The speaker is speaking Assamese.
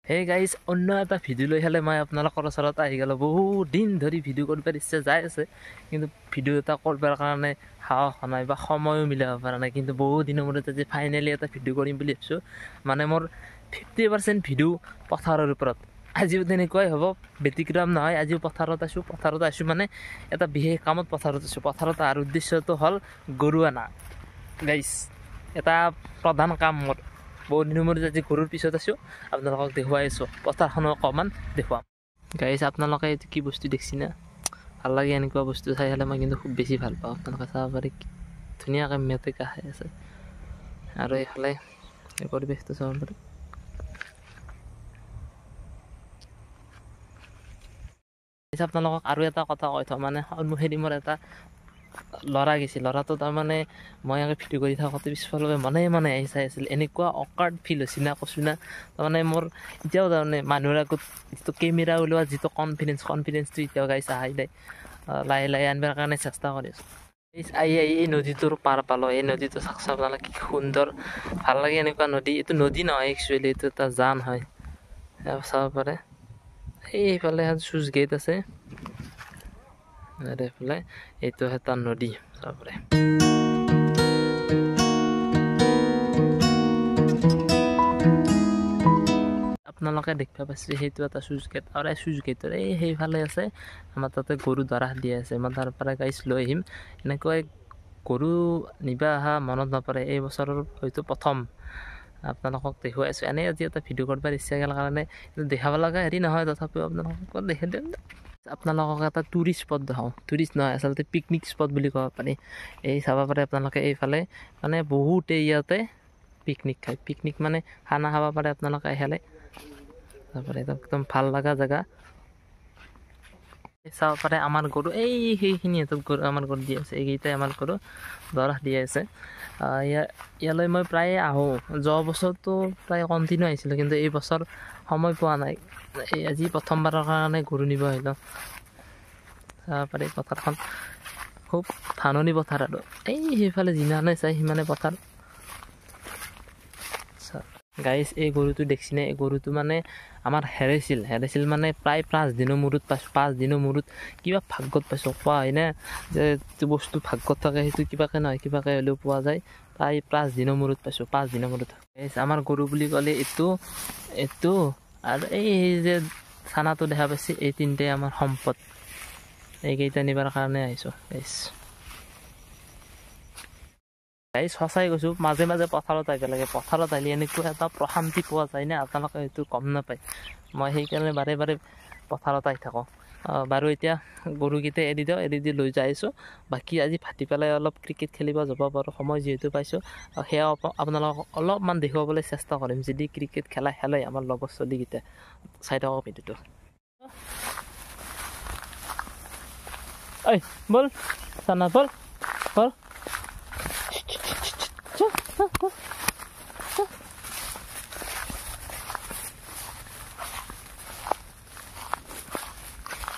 হে গাইজ অন্য এটা ভিডিঅ' লৈ হ'লে মই আপোনালোকৰ ওচৰত আহি গ'লোঁ। বহুত দিন ধৰি ভিডিঅ' কৰিবৰ ইচ্ছা যাই আছে, কিন্তু ভিডিঅ' এটা কৰিবৰ কাৰণে সাহস নাই বা সময়ো মিলাব পৰা নাই। কিন্তু বহুত দিনৰ মূৰত আজি ফাইনেলি এটা ভিডিঅ' কৰিম বুলি ভাবিছোঁ। মানে মোৰ 50% ভিডিঅ' পথাৰৰ ওপৰত। আজিও তেনেকুৱাই হ'ব, ব্যতিক্ৰম নহয়। আজিও পথাৰত আছোঁ মানে এটা বিশেষ কামত পথাৰত আছোঁ। পথাৰত অহাৰ উদ্দেশ্যটো হ'ল গৰু অনা। গাইজ এটা প্ৰধান কাম মোৰ। বহুত দিনৰ মূৰত আজি গৰুৰ পিছত আছোঁ, আপোনালোকক দেখুৱাই আছোঁ। পথাৰখনো অকণমান দেখুৱাম। গাইজ আপোনালোকে এইটো কি বস্তু দেখিছে না? ভাল লাগে এনেকুৱা বস্তু চাই হ'লে মই কিন্তু খুব বেছি ভাল পাওঁ। আপোনালোকে চাব পাৰে কি ধুনীয়াকৈ মেটেকা খাই আছে, আৰু এইফালে এই পৰিৱেশটো চাব পাৰে। আপোনালোকক আৰু এটা কথা কৈ থওঁ, মানে সন্মুখেদি মোৰ এটা ল'ৰা গৈছিল। ল'ৰাটো তাৰমানে মই ভিডিঅ' কৰি থাকোঁতে পিছফালে মানে আহি চাই আছিল। এনেকুৱা অকাৰ্ড ফিল হৈছে না, কৈছোঁ না। তাৰমানে মোৰ এতিয়াও তাৰমানে মানুহৰ আগত যিটো কেমেৰা ওলোৱা যিটো কনফিডেঞ্চটো এতিয়াও গাইছে আহি যায়। লাহে লাহে আনিবৰ কাৰণে চেষ্টা কৰি আছোঁ। আহি এই নদীটোৰ পাৰ পালোঁ। এই নদীটো চাওকচোন আপোনালোকে, কি সুন্দৰ, ভাল লাগে এনেকুৱা নদী। এইটো নদী নহয় একচুৱেলি, এইটো এটা জান হয়, চাব পাৰে। এইফালে চুইচ গেট আছে, আৰু এইফালে এইটো এটা নদী চাব পাৰে। আপোনালোকে দেখিব পাইছে সেইটো এটা চুইচ গেট, আৰু এই চুইচ গেটৰ সেইফালে আছে আমাৰ তাতে গৰু ধৰা দিয়া আছে। মই তাৰ পৰা গাইছ লৈ আহিম। এনেকৈ গৰু নিব অহা মনত নপৰে। এই বছৰৰ হয়তো প্ৰথম আপোনালোকক দেখুৱাই আছোঁ। এনেই আজি এটা ভিডিঅ' কৰিবৰ ইচ্ছা গ'ল কাৰণে দেখাব লগা হেৰি নহয়, তথাপিও আপোনালোকক দেখাই দিম। আপোনালোকক এটা টুৰিষ্ট স্পট দেখাওঁ। টুৰিষ্ট নহয়, আচলতে পিকনিক স্পট বুলি ক'ব পাৰি। এই চাব পাৰে আপোনালোকে, এইফালে মানে বহুতে ইয়াতে পিকনিক খায়। পিকনিক মানে খানা খাব পাৰে আপোনালোকে আহিলে। তাৰপৰা একদম ভাল লগা জেগা। চাব পাৰে আমাৰ গৰু, সেইখিনি গৰু আমাৰ গৰু দি আছে। এইকেইটাই আমাৰ গৰু ধৰা দি আছে। ইয়ালৈ মই প্ৰায়ে আহোঁ। যোৱা বছৰটো প্ৰায় কণ্টিনিউ আহিছিলোঁ, কিন্তু এই বছৰ সময় পোৱা নাই। আজি প্ৰথমবাৰৰ কাৰণে গৰু নিব আহিলোঁ। চাব পাৰে পথাৰখন খুব ধাননি পথাৰ, আৰু সেইফালে যিমানে চাই সিমানে পথাৰ। গাইজ এই গৰুটো দেখিছেনে? এই গৰুটো মানে আমাৰ হেৰাইছিল মানে প্ৰায় 5 দিনৰ মূৰত পাইছোঁ। 5 দিনৰ মূৰত কিবা ভাগ্যত পাইছোঁ। কোৱা হয় না যে যিটো বস্তু ভাগ্যত থাকে সেইটো কিবাকে নহয় কিবাকে হ'লেও পোৱা যায়। প্ৰায় 5 দিনৰ মূৰত পাইছোঁ। 5 দিনৰ মূৰত আমাৰ গৰু বুলি ক'লে এইটো আৰু এই যে চানাটো দেখা পাইছে, এই তিনিটাই আমাৰ সম্পদ। এইকেইটা নিবাৰ কাৰণে আহিছোঁ গাইজ। সঁচাই কৈছোঁ, মাজে মাজে পথাৰত আহিব লাগে। পথাৰত আহিলে এনেকুৱা এটা প্ৰশান্তি পোৱা যায় না, আপোনালোকে সেইটো গম নাপায়। মই সেইকাৰণে বাৰে বাৰে পথাৰত আহি থাকোঁ। বাৰু এতিয়া গৰুকেইটা এৰি দি লৈ যাই আছোঁ। বাকী আজি ভাটি পেলাই অলপ ক্ৰিকেট খেলিব যাব পাৰোঁ, সময় যিহেতু পাইছোঁ। সেয়া আপোনালোকক অলপমান দেখুৱাবলৈ চেষ্টা কৰিম। যদি ক্ৰিকেট খেলে আমাৰ লগৰ চলিকেইটা, চাই থাকক ভিডিঅ'টো। ঐ বল চানা বল।